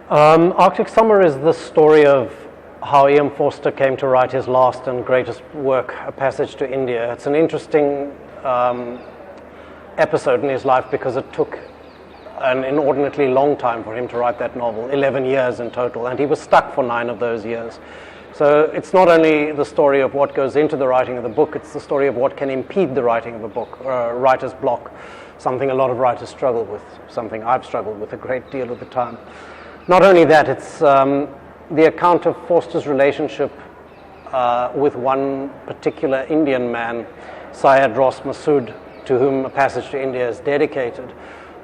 Arctic Summer is the story of how E.M. Forster came to write his last and greatest work, A Passage to India. It's an interesting episode in his life because it took an inordinately long time for him to write that novel, 11 years in total, and he was stuck for 9 of those years. So it's not only the story of what goes into the writing of the book, it's the story of what can impede the writing of a book, writer's block, something a lot of writers struggle with, something I've struggled with a great deal of the time. Not only that, it's the account of Forster's relationship with one particular Indian man, Syed Ross Masood, to whom A Passage to India is dedicated.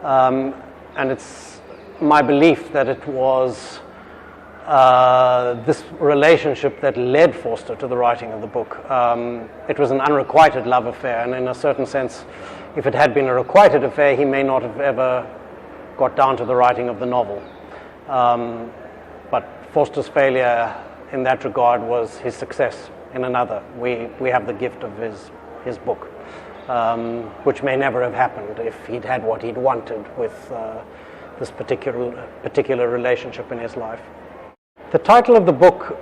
And it's my belief that it was this relationship that led Forster to the writing of the book. It was an unrequited love affair, and in a certain sense, if it had been a requited affair, he may not have ever got down to the writing of the novel. But Forster's failure in that regard was his success in another. We have the gift of his book, which may never have happened if he'd had what he'd wanted with this particular relationship in his life. The title of the book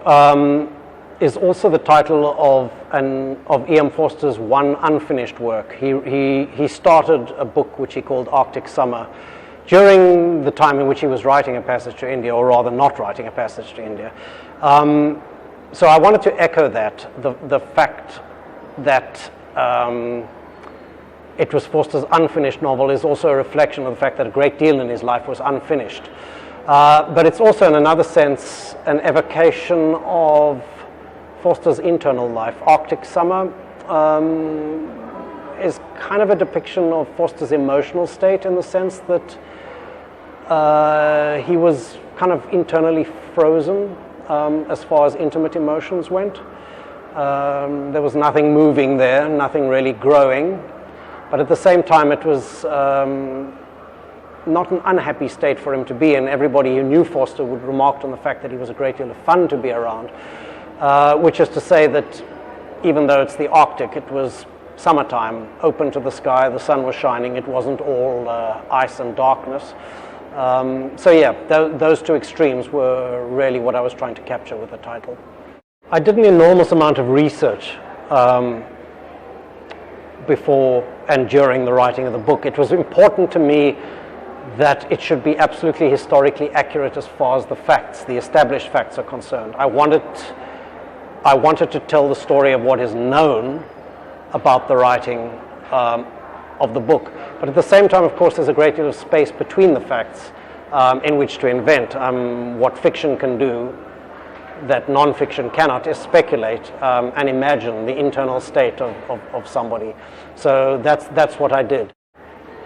is also the title of E.M. Forster's one unfinished work. He started a book which he called Arctic Summer during the time in which he was writing A Passage to India, or rather not writing A Passage to India. So I wanted to echo that, the fact that it was Forster's unfinished novel is also a reflection of the fact that a great deal in his life was unfinished. But it's also, in another sense, an evocation of Forster's internal life. Arctic Summer is kind of a depiction of Forster's emotional state, in the sense that he was kind of internally frozen as far as intimate emotions went. There was nothing moving there, nothing really growing, but at the same time it was not an unhappy state for him to be in. Everybody who knew Forster would remark on the fact that he was a great deal of fun to be around, which is to say that even though it's the Arctic, it was summertime, open to the sky, the sun was shining, it wasn't all ice and darkness. So yeah, those two extremes were really what I was trying to capture with the title. I did an enormous amount of research before and during the writing of the book. It was important to me that it should be absolutely historically accurate as far as the facts, the established facts, are concerned. I wanted to tell the story of what is known about the writing of the book. But at the same time, of course, there's a great deal of space between the facts in which to invent. What fiction can do that nonfiction cannot is speculate and imagine the internal state of somebody. So that's what I did.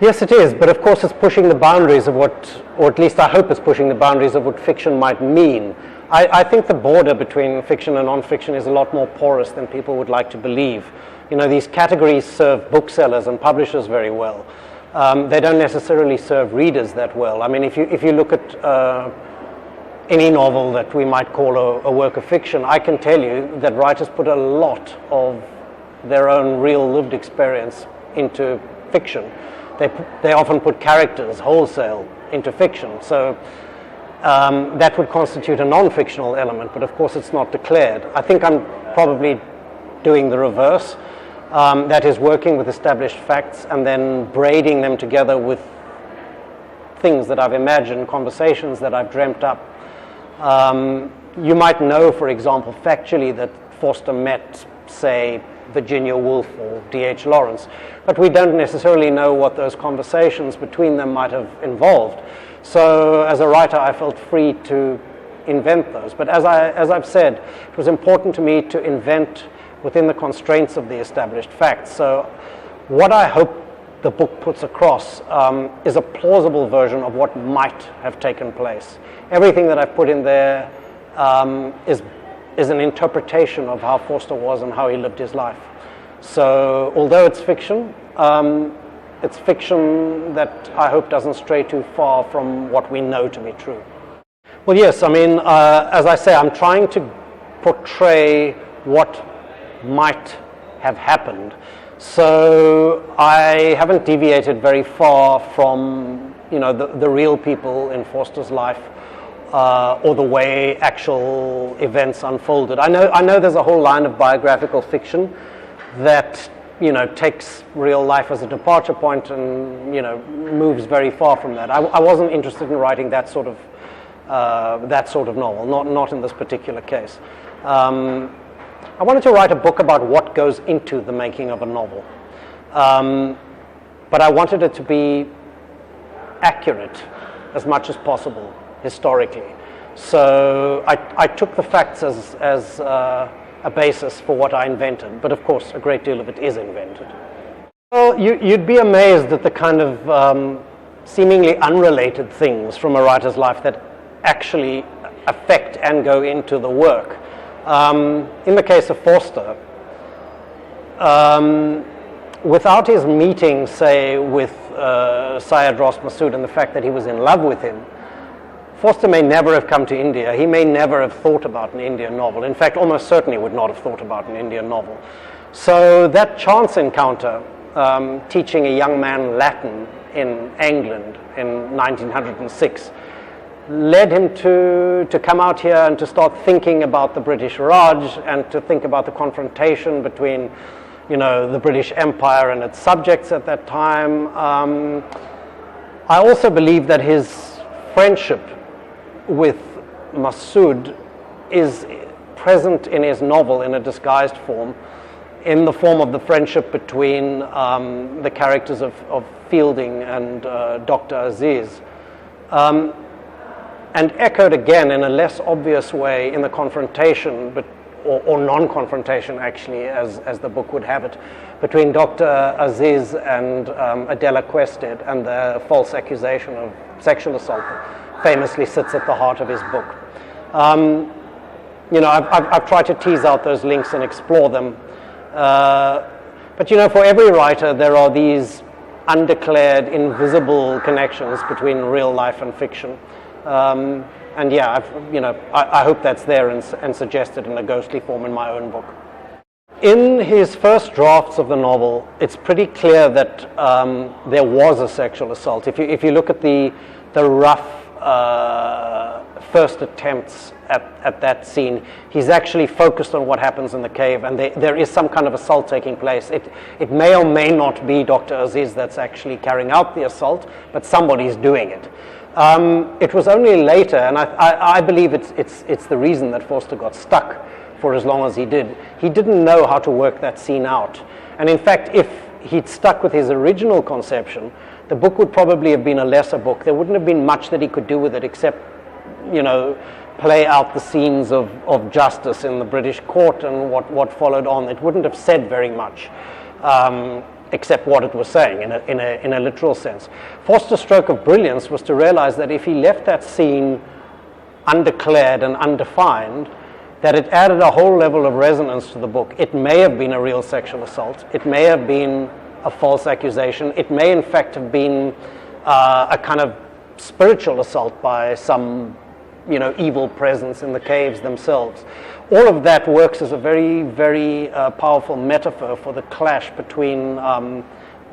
Yes, it is, but of course it's pushing the boundaries of what, or at least I hope it's pushing the boundaries of what fiction might mean. I think the border between fiction and non-fiction is a lot more porous than people would like to believe. You know, these categories serve booksellers and publishers very well. They don't necessarily serve readers that well. I mean, if you look at any novel that we might call a work of fiction, I can tell you that writers put a lot of their own real lived experience into fiction. They often put characters wholesale into fiction. So that would constitute a non-fictional element, but of course it's not declared. I think I'm probably doing the reverse. That is, working with established facts and then braiding them together with things that I've imagined, conversations that I've dreamt up. You might know, for example, factually that Forster met, say, Virginia Woolf or D.H. Lawrence, but we don't necessarily know what those conversations between them might have involved. So as a writer, I felt free to invent those. But as I've said, it was important to me to invent within the constraints of the established facts. So what I hope the book puts across is a plausible version of what might have taken place. Everything that I've put in there is an interpretation of how Forster was and how he lived his life. So although it's fiction that I hope doesn't stray too far from what we know to be true. Well, yes, I mean, as I say, I'm trying to portray what might have happened. So I haven't deviated very far from, the real people in Forster's life. or the way actual events unfolded. I know there's a whole line of biographical fiction that, you know, takes real life as a departure point and, you know, moves very far from that. I wasn't interested in writing that sort of novel, not in this particular case. I wanted to write a book about what goes into the making of a novel, but I wanted it to be accurate as much as possible historically. So I took the facts as a basis for what I invented, but of course a great deal of it is invented. Well, you'd be amazed at the kind of seemingly unrelated things from a writer's life that actually affect and go into the work. In the case of Forster, without his meeting, say, with Syed Ross Massoud and the fact that he was in love with him, Forster may never have come to India. He may never have thought about an Indian novel. In fact, almost certainly would not have thought about an Indian novel. So that chance encounter, teaching a young man Latin in England in 1906, led him to come out here and to start thinking about the British Raj and to think about the confrontation between, you know, the British Empire and its subjects at that time. I also believe that his friendship with Massoud is present in his novel in a disguised form, in the form of the friendship between the characters of Fielding and Dr. Aziz, and echoed again in a less obvious way in the confrontation, or non-confrontation actually, as the book would have it, between Dr. Aziz and Adela Quested, and the false accusation of sexual assault famously sits at the heart of his book. You know, I've tried to tease out those links and explore them. But you know, for every writer, there are these undeclared, invisible connections between real life and fiction. And yeah, I hope that's there and suggested in a ghostly form in my own book. In his first drafts of the novel, it's pretty clear that there was a sexual assault. If you look at the rough first attempts at that scene, he's actually focused on what happens in the cave, and there is some kind of assault taking place. It may or may not be Dr. Aziz that's actually carrying out the assault, but somebody's doing it. It was only later, and I believe it's the reason that Forster got stuck for as long as he did. He didn't know how to work that scene out. And in fact, if he'd stuck with his original conception, the book would probably have been a lesser book. There wouldn't have been much that he could do with it except, you know, play out the scenes of justice in the British court and what followed on. It wouldn't have said very much, except what it was saying in a literal sense. Forster's stroke of brilliance was to realize that if he left that scene undeclared and undefined, that it added a whole level of resonance to the book. It may have been a real sexual assault. It may have been a false accusation. It may in fact have been a kind of spiritual assault by some, you know, evil presence in the caves themselves. All of that works as a very, very powerful metaphor for the clash between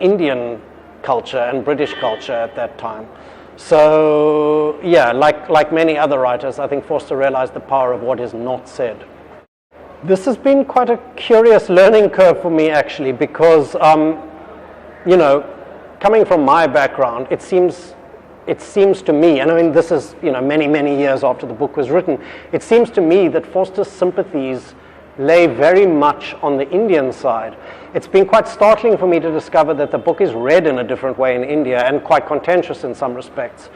Indian culture and British culture at that time. So yeah, like many other writers, I think Forster realized the power of what is not said. This has been quite a curious learning curve for me, actually, because you know, coming from my background, it seems to me, and I mean this is, you know, many years after the book was written, it seems to me that Forster's sympathies lay very much on the Indian side. It's been quite startling for me to discover that the book is read in a different way in India and quite contentious in some respects.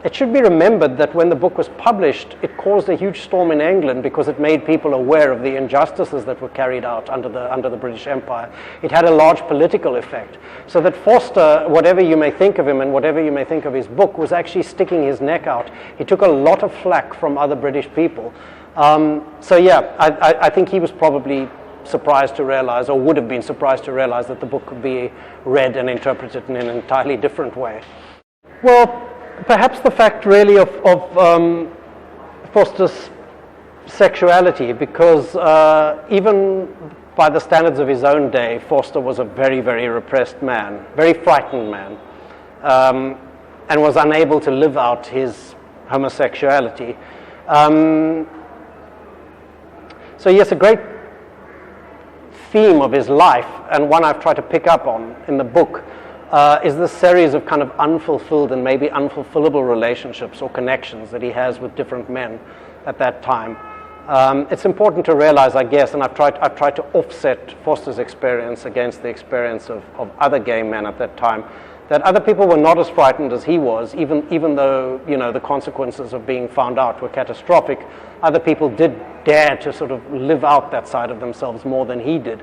It should be remembered that when the book was published, it caused a huge storm in England because it made people aware of the injustices that were carried out under the British Empire. It had a large political effect. So that Forster, whatever you may think of him and whatever you may think of his book, was actually sticking his neck out. He took a lot of flack from other British people. So yeah, I think he was probably surprised to realize, or would have been surprised to realize, that the book could be read and interpreted in an entirely different way. Well, perhaps the fact really of Forster's sexuality, because even by the standards of his own day, Forster was a very, very repressed man, very frightened man, and was unable to live out his homosexuality. So yes, a great theme of his life, and one I've tried to pick up on in the book, is this series of kind of unfulfilled and maybe unfulfillable relationships or connections that he has with different men at that time. It's important to realize, I guess, and I've tried to offset Forster's experience against the experience of other gay men at that time, that other people were not as frightened as he was, even though, you know, the consequences of being found out were catastrophic. Other people did dare to sort of live out that side of themselves more than he did.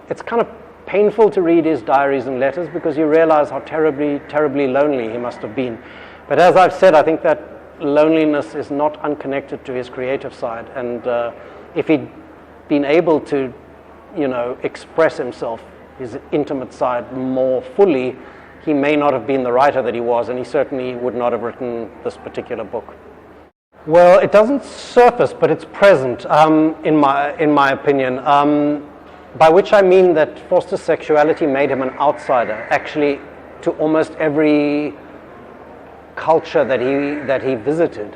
It's kind of painful to read his diaries and letters because you realize how terribly, terribly lonely he must have been. But as I've said, I think that loneliness is not unconnected to his creative side. And if he'd been able to, you know, express himself, his intimate side, more fully, he may not have been the writer that he was, and he certainly would not have written this particular book. Well, it doesn't surface, but it's present, in my opinion. By which I mean that Forster's sexuality made him an outsider, actually, to almost every culture that he visited,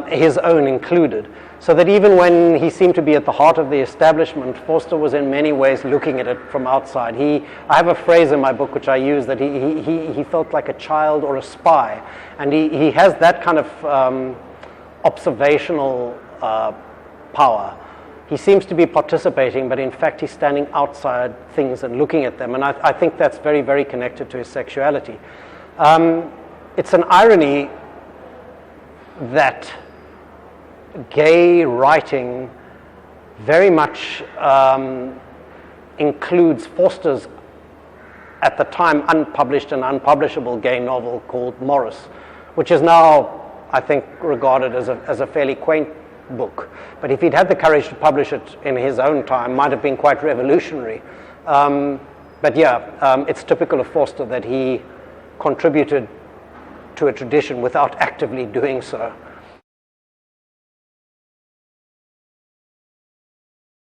his own included. So that even when he seemed to be at the heart of the establishment, Forster was in many ways looking at it from outside. I have a phrase in my book which I use, that he felt like a child or a spy, and he has that kind of observational power. He seems to be participating, but in fact he's standing outside things and looking at them, and I think that's very, very connected to his sexuality. It's an irony that gay writing very much includes Forster's, at the time, unpublished and unpublishable gay novel called Morris, which is now, I think, regarded as a fairly quaint book. But if he'd had the courage to publish it in his own time, might have been quite revolutionary. But yeah, it's typical of Forster that he contributed to a tradition without actively doing so.